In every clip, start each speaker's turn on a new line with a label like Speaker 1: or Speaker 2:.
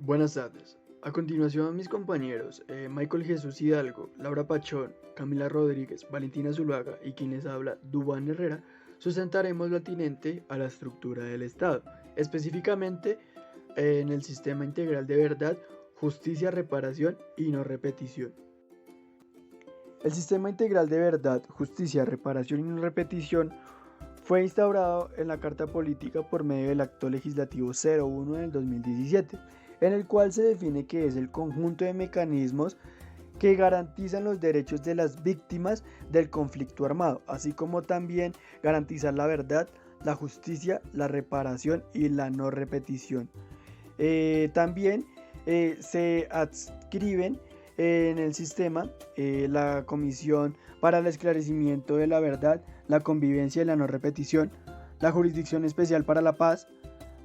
Speaker 1: Buenas tardes. A continuación, mis compañeros Michael Jesús Hidalgo, Laura Pachón, Camila Rodríguez, Valentina Zuluaga y quien les habla, Dubán Herrera, sustentaremos lo atinente a la estructura del Estado, específicamente en el sistema integral de verdad, justicia, reparación y no repetición. El sistema integral de verdad, justicia, reparación y no repetición fue instaurado en la Carta Política por medio del Acto Legislativo 01 del 2017, en el cual se define que es el conjunto de mecanismos que garantizan los derechos de las víctimas del conflicto armado, así como también garantizar la verdad, la justicia, la reparación y la no repetición. También se adscriben en el sistema la Comisión para el Esclarecimiento de la Verdad, la Convivencia y la No Repetición, la Jurisdicción Especial para la Paz,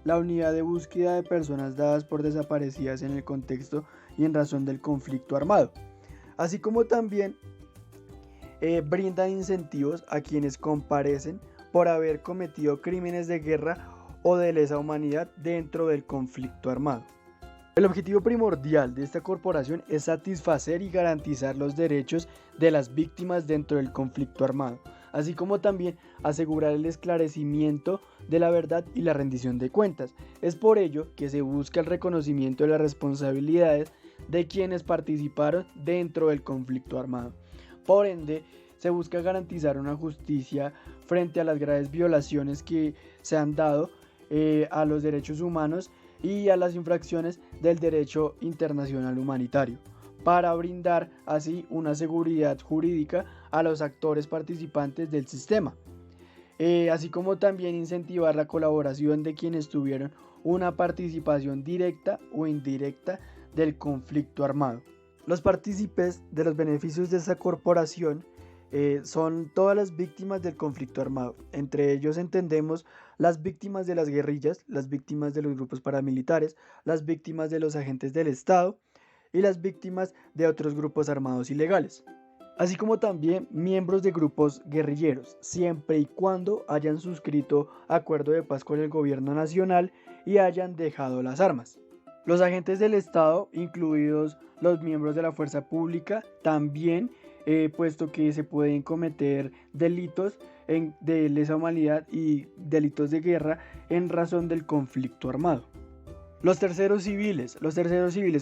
Speaker 1: la Unidad de Búsqueda de Personas dadas por desaparecidas en el contexto y en razón del conflicto armado, así como también brindan incentivos a quienes comparecen por haber cometido crímenes de guerra o de lesa humanidad dentro del conflicto armado. El objetivo primordial de esta corporación es satisfacer y garantizar los derechos de las víctimas dentro del conflicto armado, así como también asegurar el esclarecimiento de la verdad y la rendición de cuentas. Es por ello que se busca el reconocimiento de las responsabilidades de quienes participaron dentro del conflicto armado. Por ende, se busca garantizar una justicia frente a las graves violaciones que se han dado a los derechos humanos y a las infracciones del derecho internacional humanitario, para brindar así una seguridad jurídica a los actores participantes del sistema, así como también incentivar la colaboración de quienes tuvieron una participación directa o indirecta del conflicto armado. Los partícipes de los beneficios de esta corporación son todas las víctimas del conflicto armado. Entre ellos entendemos las víctimas de las guerrillas, las víctimas de los grupos paramilitares, las víctimas de los agentes del Estado y las víctimas de otros grupos armados ilegales, así como también miembros de grupos guerrilleros, siempre y cuando hayan suscrito acuerdo de paz con el gobierno nacional y hayan dejado las armas. Los agentes del Estado, incluidos los miembros de la fuerza pública, también puesto que se pueden cometer delitos de lesa humanidad y delitos de guerra en razón del conflicto armado. Los terceros civiles,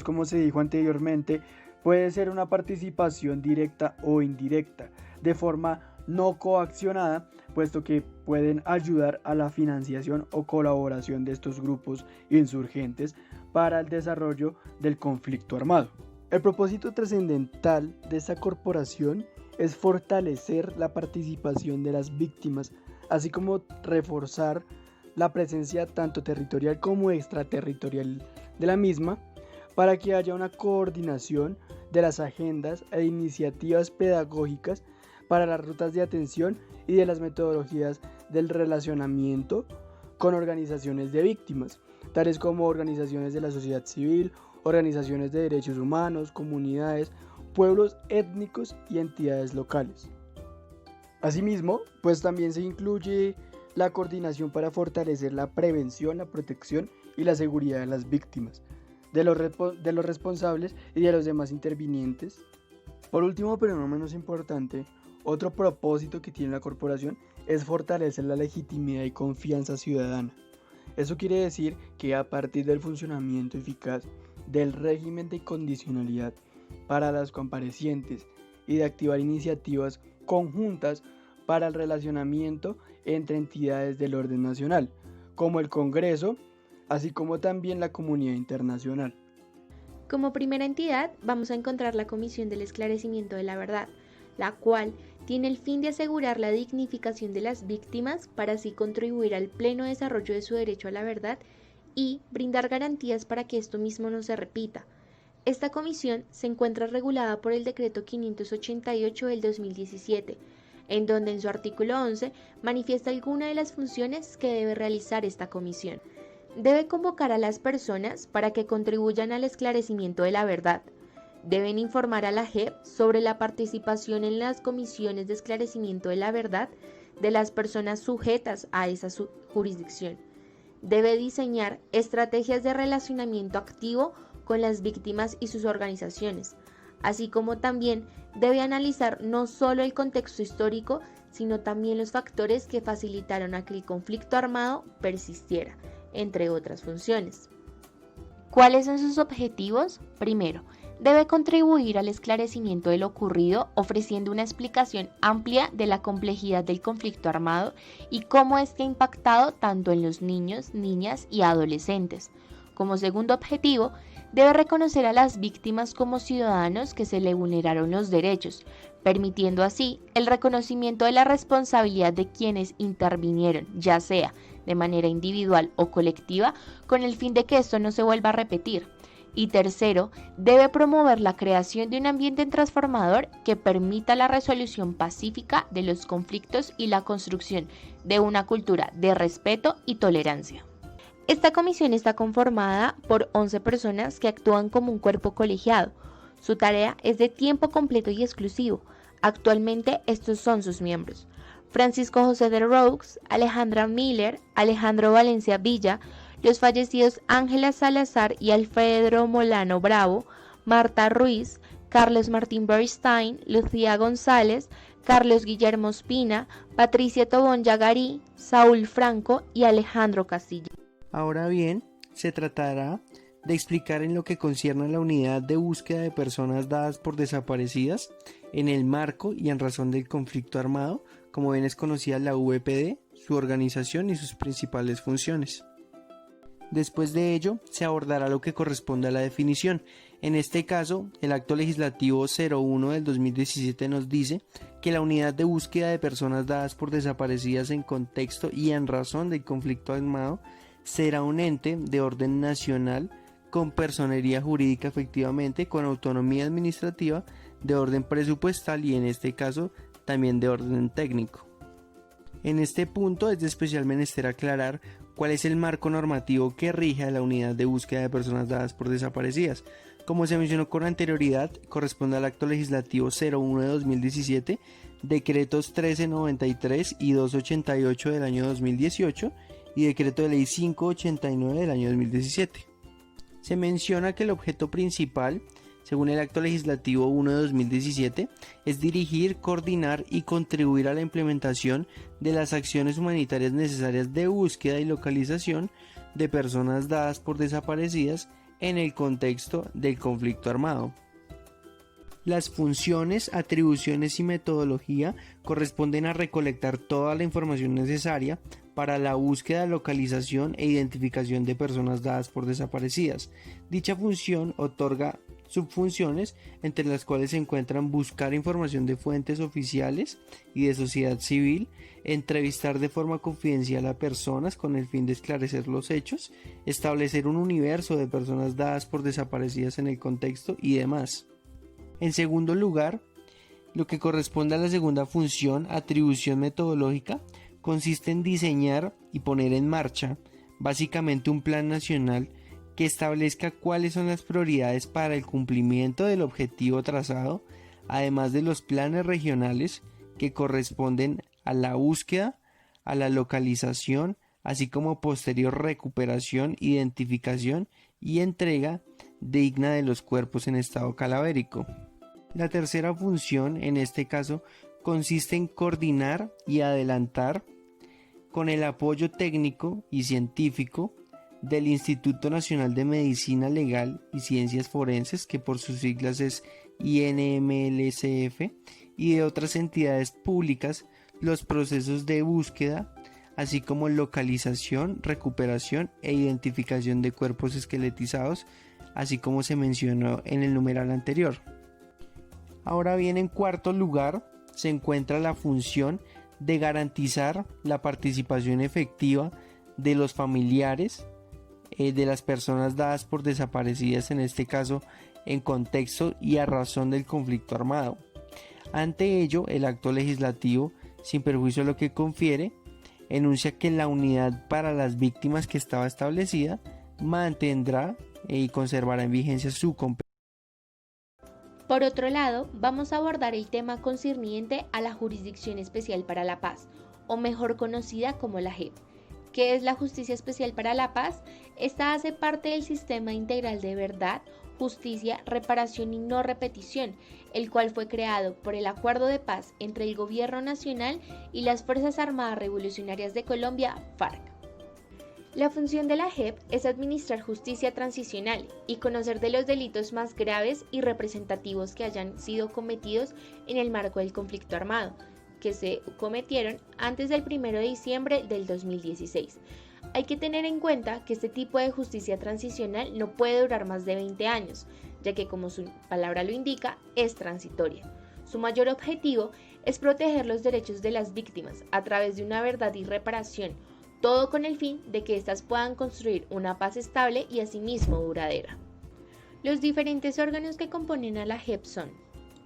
Speaker 1: como se dijo anteriormente, puede ser una participación directa o indirecta, de forma no coaccionada, puesto que pueden ayudar a la financiación o colaboración de estos grupos insurgentes para el desarrollo del conflicto armado. El propósito trascendental de esta corporación es fortalecer la participación de las víctimas, así como reforzar la presencia tanto territorial como extraterritorial de la misma, para que haya una coordinación de las agendas e iniciativas pedagógicas para las rutas de atención y de las metodologías del relacionamiento con organizaciones de víctimas, tales como organizaciones de la sociedad civil, organizaciones de derechos humanos, comunidades, pueblos étnicos y entidades locales. Asimismo, pues también se incluye la coordinación para fortalecer la prevención, la protección y la seguridad de las víctimas, de los responsables y de los demás intervinientes. Por último, pero no menos importante, otro propósito que tiene la corporación es fortalecer la legitimidad y confianza ciudadana. Eso quiere decir que a partir del funcionamiento eficaz del régimen de condicionalidad para las comparecientes y de activar iniciativas conjuntas para el relacionamiento entre entidades del orden nacional, como el Congreso, así como también la comunidad internacional.
Speaker 2: Como primera entidad vamos a encontrar la Comisión del Esclarecimiento de la Verdad, la cual tiene el fin de asegurar la dignificación de las víctimas para así contribuir al pleno desarrollo de su derecho a la verdad y brindar garantías para que esto mismo no se repita. Esta comisión se encuentra regulada por el Decreto 588 del 2017, en donde en su artículo 11 manifiesta algunas de las funciones que debe realizar esta comisión. Debe convocar a las personas para que contribuyan al esclarecimiento de la verdad. Deben informar a la JEP sobre la participación en las comisiones de esclarecimiento de la verdad de las personas sujetas a esa jurisdicción. debe diseñar estrategias de relacionamiento activo con las víctimas y sus organizaciones, así como también debe analizar no solo el contexto histórico, sino también los factores que facilitaron a que el conflicto armado persistiera, entre otras funciones. ¿Cuáles son sus objetivos? Primero, debe contribuir al esclarecimiento de lo ocurrido, ofreciendo una explicación amplia de la complejidad del conflicto armado y cómo este ha impactado tanto en los niños, niñas y adolescentes. Como segundo objetivo, debe reconocer a las víctimas como ciudadanos que se le vulneraron los derechos, permitiendo así el reconocimiento de la responsabilidad de quienes intervinieron, ya sea de manera individual o colectiva, con el fin de que esto no se vuelva a repetir. Y tercero, debe promover la creación de un ambiente transformador que permita la resolución pacífica de los conflictos y la construcción de una cultura de respeto y tolerancia. Esta comisión está conformada por 11 personas que actúan como un cuerpo colegiado. Su tarea es de tiempo completo y exclusivo. Actualmente estos son sus miembros: Francisco José de Roux, Alejandra Miller, Alejandro Valencia Villa, los fallecidos Ángela Salazar y Alfredo Molano Bravo, Marta Ruiz, Carlos Martín Bernstein, Lucía González, Carlos Guillermo Espina, Patricia Tobón Yagarí, Saúl Franco y Alejandro Castillo.
Speaker 3: Ahora bien, se tratará de explicar en lo que concierne a la unidad de búsqueda de personas dadas por desaparecidas en el marco y en razón del conflicto armado, como bien es conocida la VPD, su organización y sus principales funciones. Después de ello, se abordará lo que corresponde a la definición. En este caso, el Acto Legislativo 01 del 2017 nos dice que la unidad de búsqueda de personas dadas por desaparecidas en contexto y en razón del conflicto armado será un ente de orden nacional con personería jurídica efectivamente, con autonomía administrativa, de orden presupuestal y en este caso también de orden técnico. En este punto es de especial menester aclarar cuál es el marco normativo que rige a la unidad de búsqueda de personas dadas por desaparecidas. Como se mencionó con anterioridad, corresponde al Acto Legislativo 01 de 2017, decretos 1393 y 288 del año 2018 y decreto de ley 589 del año 2017. Se menciona que el objeto principal, según el Acto Legislativo 1 de 2017, es dirigir, coordinar y contribuir a la implementación de las acciones humanitarias necesarias de búsqueda y localización de personas dadas por desaparecidas en el contexto del conflicto armado. Las funciones, atribuciones y metodología corresponden a recolectar toda la información necesaria para la búsqueda, localización e identificación de personas dadas por desaparecidas. Dicha función otorga subfunciones, entre las cuales se encuentran buscar información de fuentes oficiales y de sociedad civil, entrevistar de forma confidencial a personas con el fin de esclarecer los hechos, establecer un universo de personas dadas por desaparecidas en el contexto y demás. En segundo lugar, lo que corresponde a la segunda función, atribución metodológica, consiste en diseñar y poner en marcha básicamente un plan nacional que establezca cuáles son las prioridades para el cumplimiento del objetivo trazado, además de los planes regionales que corresponden a la búsqueda, a la localización, así como posterior recuperación, identificación y entrega digna de los cuerpos en estado cadavérico. La tercera función, en este caso, consiste en coordinar y adelantar con el apoyo técnico y científico del Instituto Nacional de Medicina Legal y Ciencias Forenses, que por sus siglas es INMLCF, y de otras entidades públicas, los procesos de búsqueda, así como localización, recuperación e identificación de cuerpos esqueletizados, así como se mencionó en el numeral anterior. Ahora bien, en cuarto lugar se encuentra la función de garantizar la participación efectiva de los familiares de las personas dadas por desaparecidas, en este caso en contexto y a razón del conflicto armado. Ante ello, el acto legislativo, sin perjuicio de lo que confiere, enuncia que la unidad para las víctimas que estaba establecida mantendrá y conservará en vigencia su competencia.
Speaker 2: Por otro lado, vamos a abordar el tema concerniente a la Jurisdicción Especial para la Paz, o mejor conocida como la JEP. ¿Qué es la Justicia Especial para la Paz? Esta hace parte del sistema integral de verdad, justicia, reparación y no repetición, el cual fue creado por el Acuerdo de Paz entre el Gobierno Nacional y las Fuerzas Armadas Revolucionarias de Colombia, FARC. La función de la JEP es administrar justicia transicional y conocer de los delitos más graves y representativos que hayan sido cometidos en el marco del conflicto armado, que se cometieron antes del 1 de diciembre del 2016. Hay que tener en cuenta que este tipo de justicia transicional no puede durar más de 20 años, ya que como su palabra lo indica, es transitoria. Su mayor objetivo es proteger los derechos de las víctimas a través de una verdad y reparación, todo con el fin de que éstas puedan construir una paz estable y asimismo duradera. Los diferentes órganos que componen a la JEP son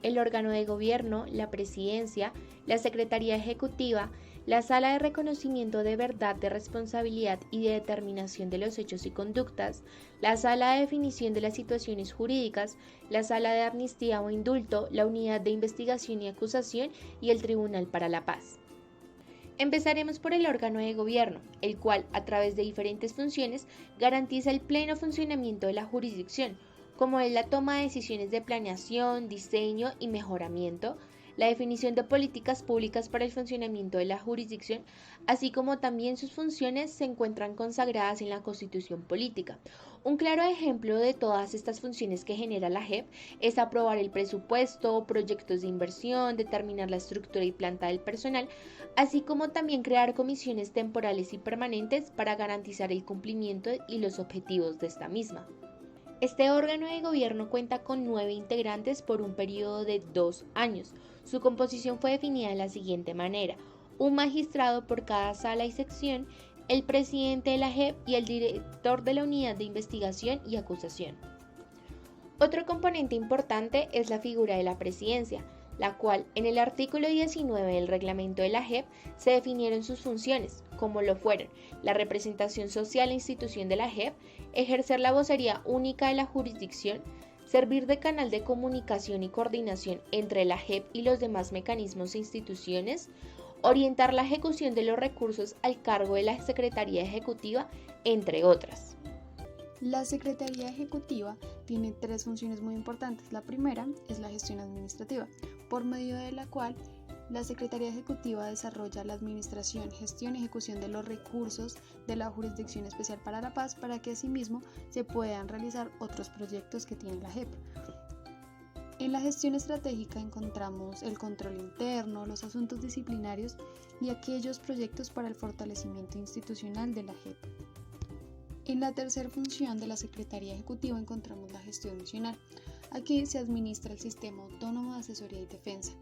Speaker 2: el órgano de gobierno, la presidencia, la secretaría ejecutiva, la sala de reconocimiento de verdad, de responsabilidad y de determinación de los hechos y conductas, la sala de definición de las situaciones jurídicas, la sala de amnistía o indulto, la unidad de investigación y acusación y el Tribunal para la Paz. Empezaremos por el órgano de gobierno, el cual, a través de diferentes funciones, garantiza el pleno funcionamiento de la jurisdicción, como es la toma de decisiones de planeación, diseño y mejoramiento, la definición de políticas públicas para el funcionamiento de la jurisdicción, así como también sus funciones se encuentran consagradas en la Constitución Política. Un claro ejemplo de todas estas funciones que genera la JEP es aprobar el presupuesto, proyectos de inversión, determinar la estructura y planta del personal, así como también crear comisiones temporales y permanentes para garantizar el cumplimiento y los objetivos de esta misma. Este órgano de gobierno cuenta con 9 integrantes por un periodo de 2 años. Su composición fue definida de la siguiente manera: un magistrado por cada sala y sección, el presidente de la JEP y el director de la unidad de investigación y acusación. Otro componente importante es la figura de la presidencia, la cual en el artículo 19 del reglamento de la JEP se definieron sus funciones, como lo fueron la representación social e institución de la JEP, ejercer la vocería única de la jurisdicción, servir de canal de comunicación y coordinación entre la JEP y los demás mecanismos e instituciones, orientar la ejecución de los recursos al cargo de la Secretaría Ejecutiva, entre otras.
Speaker 4: La Secretaría Ejecutiva tiene 3 funciones muy importantes. La primera es la gestión administrativa, por medio de la cual la Secretaría Ejecutiva desarrolla la administración, gestión y ejecución de los recursos de la Jurisdicción Especial para la Paz para que asimismo se puedan realizar otros proyectos que tiene la JEP. En la gestión estratégica encontramos el control interno, los asuntos disciplinarios y aquellos proyectos para el fortalecimiento institucional de la JEP. En la tercera función de la Secretaría Ejecutiva encontramos la gestión misional. Aquí se administra el sistema autónomo de asesoría y defensa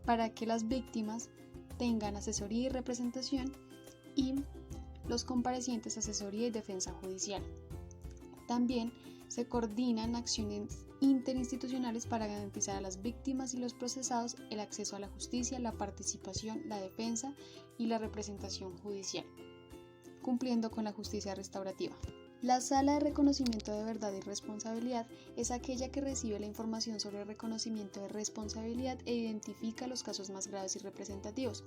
Speaker 4: para que las víctimas tengan asesoría y representación y los comparecientes asesoría y defensa judicial. También se coordinan acciones interinstitucionales para garantizar a las víctimas y los procesados el acceso a la justicia, la participación, la defensa y la representación judicial, cumpliendo con la justicia restaurativa. La sala de reconocimiento de verdad y responsabilidad es aquella que recibe la información sobre el reconocimiento de responsabilidad e identifica los casos más graves y representativos.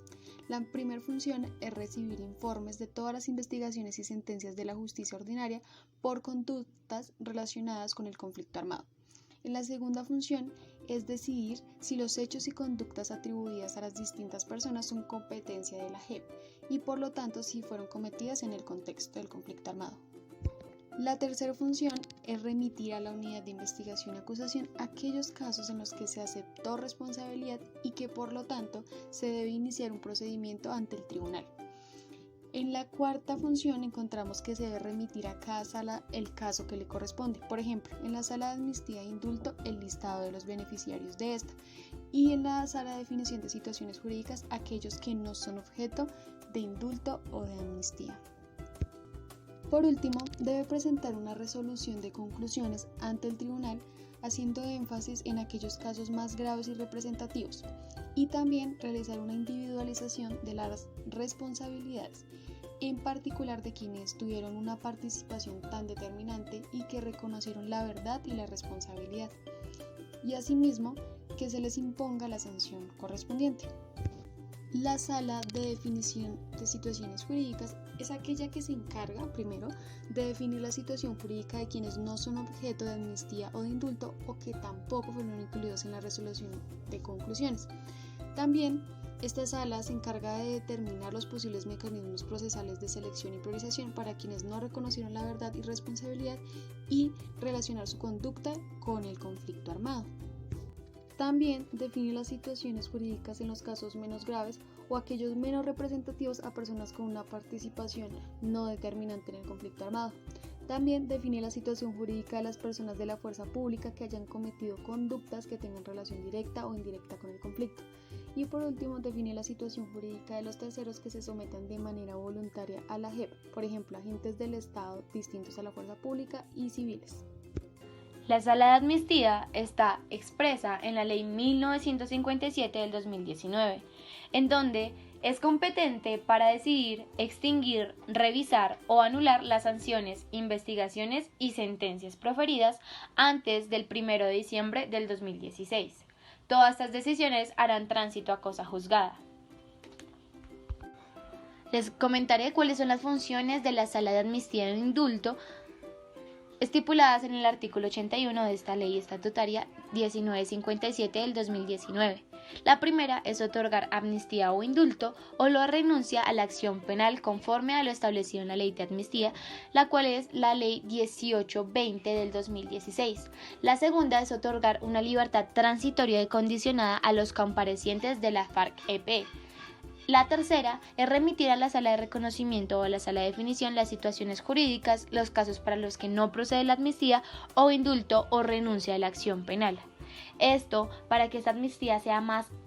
Speaker 4: La primera función es recibir informes de todas las investigaciones y sentencias de la justicia ordinaria por conductas relacionadas con el conflicto armado. En la segunda función es decidir si los hechos y conductas atribuidas a las distintas personas son competencia de la JEP y por lo tanto si fueron cometidas en el contexto del conflicto armado. La tercera función es remitir a la unidad de investigación y acusación aquellos casos en los que se aceptó responsabilidad y que por lo tanto se debe iniciar un procedimiento ante el tribunal. En la cuarta función encontramos que se debe remitir a cada sala el caso que le corresponde. Por ejemplo, en la sala de amnistía e indulto el listado de los beneficiarios de esta y en la sala de definición de situaciones jurídicas aquellos que no son objeto de indulto o de amnistía. Por último, debe presentar una resolución de conclusiones ante el tribunal haciendo énfasis en aquellos casos más graves y representativos y también realizar una individualización de las responsabilidades, en particular de quienes tuvieron una participación tan determinante y que reconocieron la verdad y la responsabilidad, y asimismo que se les imponga la sanción correspondiente. La sala de definición de situaciones jurídicas es aquella que se encarga, primero, de definir la situación jurídica de quienes no son objeto de amnistía o de indulto o que tampoco fueron incluidos en la resolución de conclusiones. También, esta sala se encarga de determinar los posibles mecanismos procesales de selección y priorización para quienes no reconocieron la verdad y responsabilidad y relacionar su conducta con el conflicto armado. También define las situaciones jurídicas en los casos menos graves o aquellos menos representativos a personas con una participación no determinante en el conflicto armado. También define la situación jurídica de las personas de la fuerza pública que hayan cometido conductas que tengan relación directa o indirecta con el conflicto. Y por último, define la situación jurídica de los terceros que se sometan de manera voluntaria a la JEP, por ejemplo, agentes del Estado distintos a la fuerza pública y civiles.
Speaker 2: La sala de amnistía está expresa en la Ley 1957 del 2019, en donde es competente para decidir, extinguir, revisar o anular las sanciones, investigaciones y sentencias proferidas antes del 1 de diciembre del 2016. Todas estas decisiones harán tránsito a cosa juzgada. Les comentaré cuáles son las funciones de la sala de amnistía e indulto estipuladas en el artículo 81 de esta ley estatutaria 1957 del 2019. La primera es otorgar amnistía o indulto o la renuncia a la acción penal conforme a lo establecido en la ley de amnistía, la cual es la ley 1820 del 2016. La segunda es otorgar una libertad transitoria y condicionada a los comparecientes de la FARC-EP. La tercera es remitir a la sala de reconocimiento o a la sala de definición las situaciones jurídicas, los casos para los que no procede la amnistía o indulto o renuncia a la acción penal. Esto para que esta amnistía sea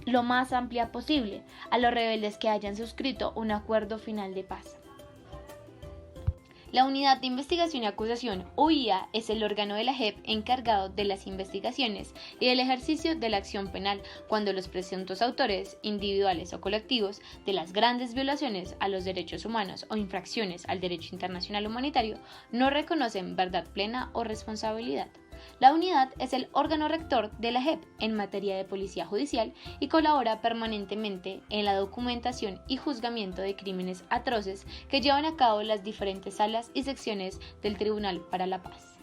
Speaker 2: lo más amplia posible a los rebeldes que hayan suscrito un acuerdo final de paz. La Unidad de Investigación y Acusación, UIA, es el órgano de la JEP encargado de las investigaciones y del ejercicio de la acción penal cuando los presuntos autores, individuales o colectivos, de las grandes violaciones a los derechos humanos o infracciones al derecho internacional humanitario no reconocen verdad plena o responsabilidad. La unidad es el órgano rector de la JEP en materia de policía judicial y colabora permanentemente en la documentación y juzgamiento de crímenes atroces que llevan a cabo las diferentes salas y secciones del Tribunal para la Paz.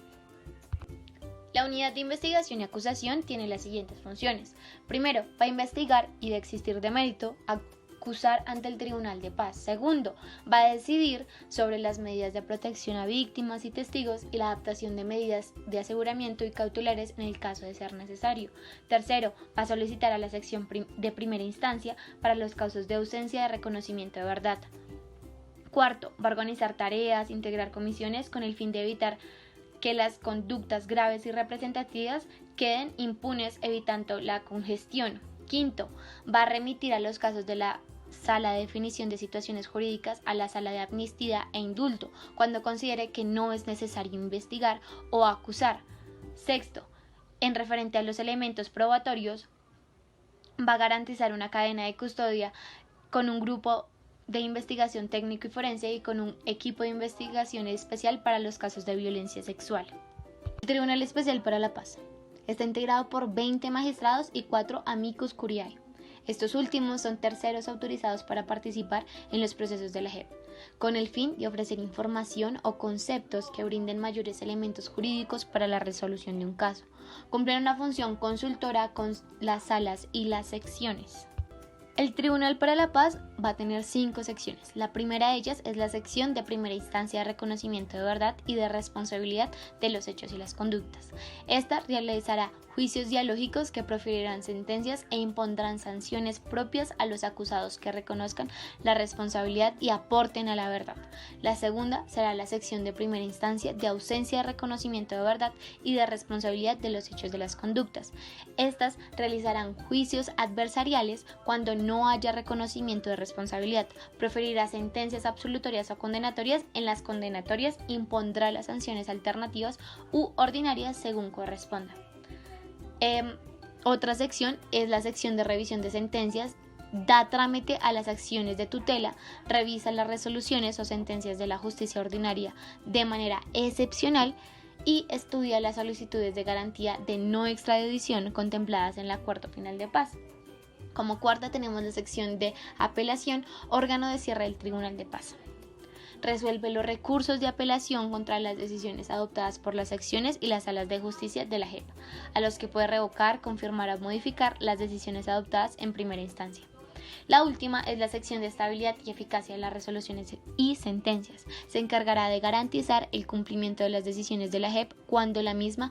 Speaker 2: La Unidad de Investigación y Acusación tiene las siguientes funciones. Primero, va a investigar y, de existir de mérito, acusar ante el Tribunal de Paz. Segundo, va a decidir sobre las medidas de protección a víctimas y testigos y la adaptación de medidas de aseguramiento y cautelares en el caso de ser necesario. Tercero, va a solicitar a la sección de primera instancia para los casos de ausencia de reconocimiento de verdad. Cuarto, va a organizar tareas, integrar comisiones con el fin de evitar que las conductas graves y representativas queden impunes, evitando la congestión. Quinto, va a remitir a los casos de la Sala de Definición de Situaciones Jurídicas a la Sala de Amnistía e Indulto, cuando considere que no es necesario investigar o acusar. Sexto, en referente a los elementos probatorios, va a garantizar una cadena de custodia con un grupo de investigación técnico y forense y con un equipo de investigación especial para los casos de violencia sexual. El Tribunal Especial para la Paz está integrado por 20 magistrados y 4 amicus curiae. Estos últimos son terceros autorizados para participar en los procesos de la JEP, con el fin de ofrecer información o conceptos que brinden mayores elementos jurídicos para la resolución de un caso. Cumplen una función consultora con las salas y las secciones. El Tribunal para la Paz va a tener 5 secciones. La primera de ellas es la sección de primera instancia de reconocimiento de verdad y de responsabilidad de los hechos y las conductas. Esta realizará juicios dialógicos que proferirán sentencias e impondrán sanciones propias a los acusados que reconozcan la responsabilidad y aporten a la verdad. La segunda será la sección de primera instancia de ausencia de reconocimiento de verdad y de responsabilidad de los hechos de las conductas. Estas realizarán juicios adversariales cuando no haya reconocimiento de responsabilidad. Proferirá sentencias absolutorias o condenatorias. En las condenatorias impondrá las sanciones alternativas u ordinarias según corresponda. Otra sección es la sección de revisión de sentencias. Da trámite a las acciones de tutela, revisa las resoluciones o sentencias de la justicia ordinaria de manera excepcional y estudia las solicitudes de garantía de no extradición contempladas en el Acuerdo Final de Paz.
Speaker 5: Como cuarta tenemos la sección de apelación, órgano de cierre del Tribunal de Paz. Resuelve los recursos de apelación contra las decisiones adoptadas por las secciones y las salas de justicia de la JEP, a los que puede revocar, confirmar o modificar las decisiones adoptadas en primera instancia. La última es la sección de estabilidad y eficacia de las resoluciones y sentencias. Se encargará de garantizar el cumplimiento de las decisiones de la JEP cuando la misma